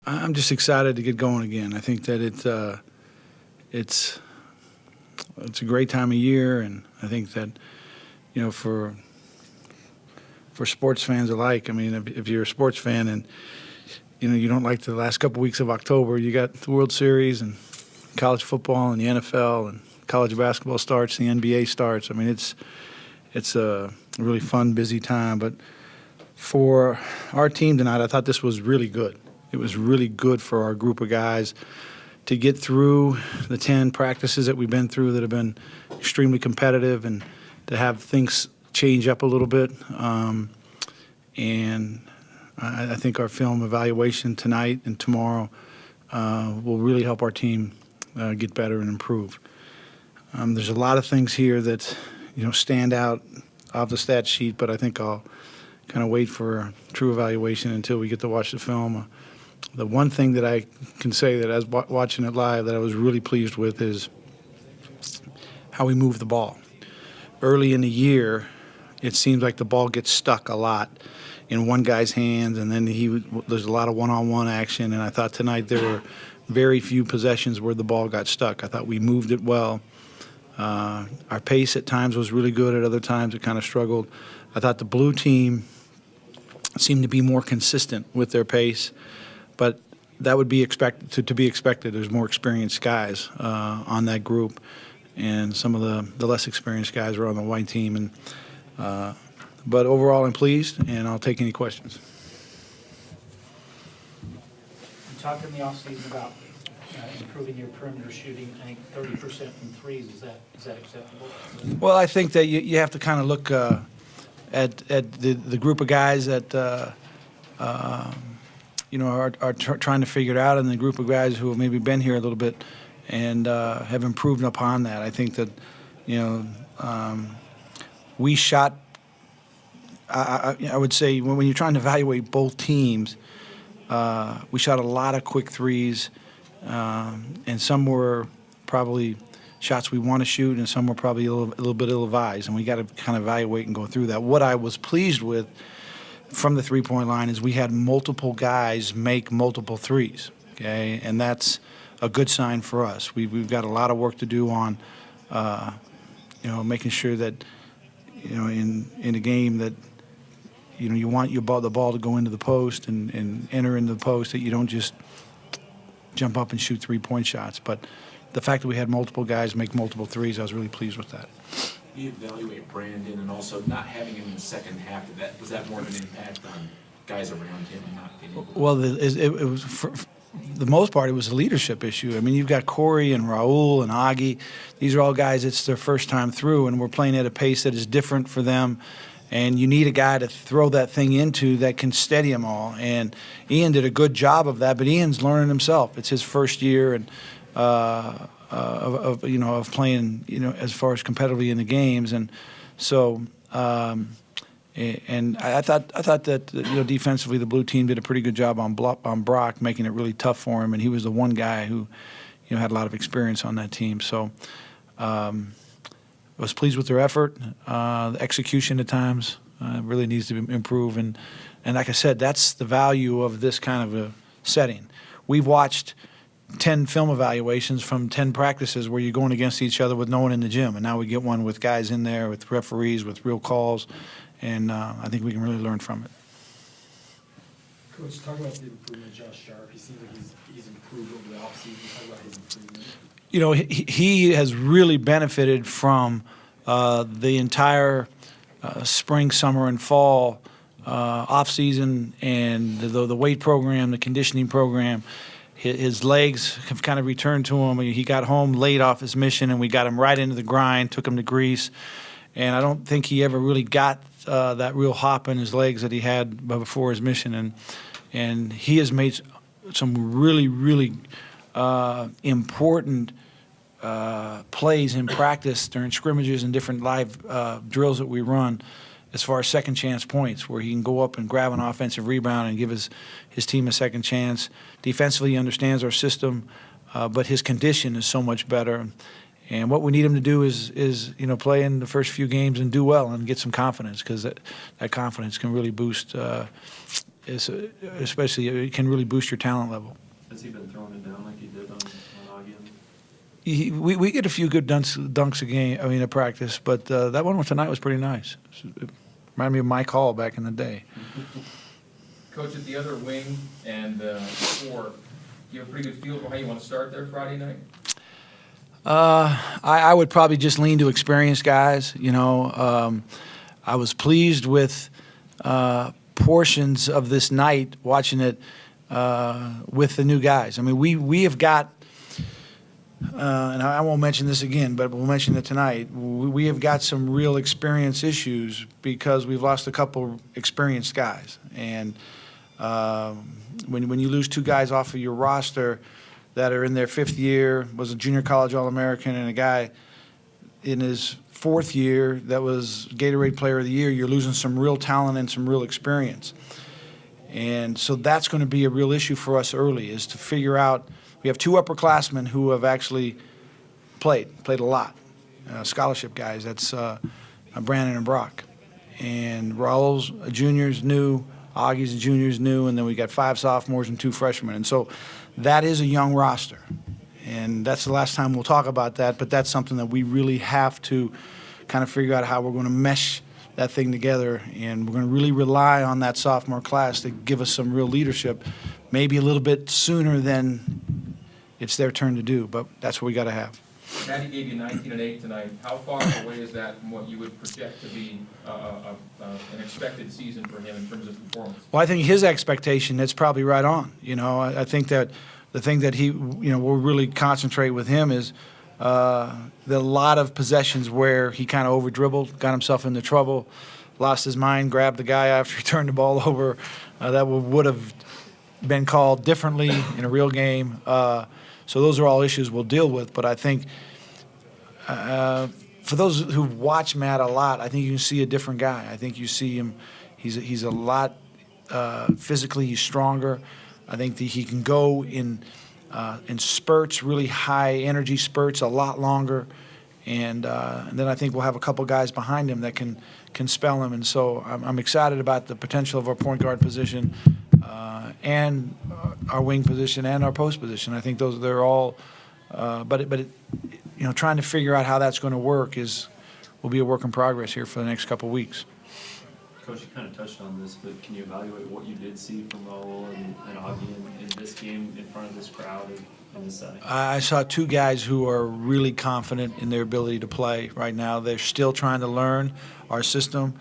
I'm just excited to get going again. I think that it's a great time of year, and I think that for sports fans alike. I mean, if you're a sports fan and you don't like the last couple weeks of October, you got the World Series and college football and the NFL and college basketball starts, the NBA starts. I mean, it's a really fun, busy time. But for our team tonight, I thought this was really good. It was really good for our group of guys to get through the 10 practices that we've been through that have been extremely competitive, and to have things change up a little bit. And I think our film evaluation tonight and tomorrow will really help our team get better and improve. There's a lot of things here that stand out off the stat sheet, but I think I'll kind of wait for a true evaluation until we get to watch the film. The one thing that I can say that as watching it live that I was really pleased with is how we move the ball. Early in the year, it seems like the ball gets stuck a lot in one guy's hands, and then there's a lot of one-on-one action, and I thought tonight there were very few possessions where the ball got stuck. I thought we moved it well. Our pace at times was really good. At other times it kind of struggled. I thought the blue team seemed to be more consistent with their pace, but that would be expected to be expected. There's more experienced guys on that group, and some of the less experienced guys were on the white team. And but overall, I'm pleased, and I'll take any questions. You talked in the offseason about improving your perimeter shooting. I think 30% from threes. Is that acceptable? Well, I think that you have to kind of look at the group of guys that are trying to figure it out, and the group of guys who have maybe been here a little bit and have improved upon that. I think that we shot. I would say when you're trying to evaluate both teams, we shot a lot of quick threes, and some were probably shots we want to shoot, and some were probably a little bit ill-advised, and we got to kind of evaluate and go through that. What I was pleased with from the three-point line is we had multiple guys make multiple threes, okay, and that's a good sign for us. We've got a lot of work to do on, making sure that, in a game that, you want the ball to go into the post and enter into the post, that you don't just jump up and shoot three-point shots. But the fact that we had multiple guys make multiple threes, I was really pleased with that. You evaluate Brandon, and also not having him in the second half. Was that more of an impact on guys around him not being able to? Well, it was for the most part, it was a leadership issue. I mean, you've got Corey and Raul and Augie. These are all guys, it's their first time through, and we're playing at a pace that is different for them. And you need a guy to throw that thing into that can steady them all. And Ian did a good job of that, but Ian's learning himself. It's his first year and of playing, as far as competitively in the games. And so, and I thought that defensively the blue team did a pretty good job on Brock, making it really tough for him. And he was the one guy who, had a lot of experience on that team. So. I was pleased with their effort. The execution at times really needs to improve. And like I said, that's the value of this kind of a setting. We've watched 10 film evaluations from 10 practices where you're going against each other with no one in the gym. And now we get one with guys in there, with referees, with real calls. And I think we can really learn from it. Coach, talk about the improvement of Josh Sharp. He seems like he's improved over the offseason. Talk about his improvement. He has really benefited from the entire spring, summer, and fall off-season, and the weight program, the conditioning program. His legs have kind of returned to him. He got home late off his mission, and we got him right into the grind, took him to Greece. And I don't think he ever really got that real hop in his legs that he had before his mission. And he has made some really, really important plays in practice during scrimmages and different live drills that we run as far as second chance points, where he can go up and grab an offensive rebound and give his team a second chance. Defensively, he understands our system, but his condition is so much better. And what we need him to do is play in the first few games and do well and get some confidence, because that confidence can really boost especially it can really boost your talent level. Has he been throwing it down like he did on Augie? We get a few good dunks a game, at practice, but that one tonight was pretty nice. It reminded me of Mike Hall back in the day. Coach, at the other wing and four, you have a pretty good feel for how you want to start there Friday night? I would probably just lean to experienced guys. I was pleased with portions of this night watching it with the new guys. I mean, we have got, and I won't mention this again, but we'll mention it tonight. We have got some real experience issues because we've lost a couple experienced guys. And when you lose two guys off of your roster that are in their fifth year, was a junior college All-American, and a guy in his fourth year that was Gatorade Player of the Year, you're losing some real talent and some real experience. And so that's going to be a real issue for us early, is to figure out. We have two upperclassmen who have actually played a lot, scholarship guys. That's Brandon and Brock. And Raul's a junior's new, Augie's a junior's new, and then we got 5 sophomores and 2 freshmen. And so that is a young roster. And that's the last time we'll talk about that, but that's something that we really have to kind of figure out how we're going to mesh that thing together. And we're going to really rely on that sophomore class to give us some real leadership, maybe a little bit sooner than it's their turn to do, but that's what we got to have. Maddie gave you 19 and 8 tonight. How far away is that from what you would project to be an expected season for him in terms of performance? Well, I think his expectation, that's probably right on. I think that the thing that he, will really concentrate with him is the lot of possessions where he kind of over-dribbled, got himself into trouble, lost his mind, grabbed the guy after he turned the ball over. That would have been called differently in a real game. So those are all issues we'll deal with. But I think for those who've watched Matt a lot, I think you can see a different guy. I think you see him, he's a lot physically, he's stronger. I think that he can go in spurts, really high energy spurts, a lot longer. And then I think we'll have a couple guys behind him that can spell him. And so I'm excited about the potential of our point guard position and our wing position and our post position. I think they're all, trying to figure out how that's going to work will be a work in progress here for the next couple weeks. Coach, you kind of touched on this, but can you evaluate what you did see from Raul and Augie in this game in front of this crowd in this setting? I saw 2 guys who are really confident in their ability to play right now. They're still trying to learn our system,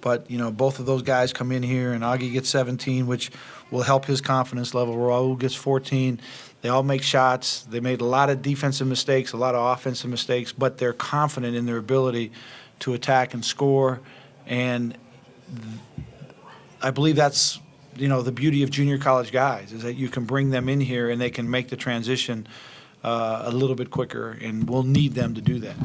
but both of those guys come in here, and Augie gets 17, which will help his confidence level. Raul gets 14. They all make shots. They made a lot of defensive mistakes, a lot of offensive mistakes, but they're confident in their ability to attack and score. And I believe that's the beauty of junior college guys, is that you can bring them in here and they can make the transition a little bit quicker, and we'll need them to do that.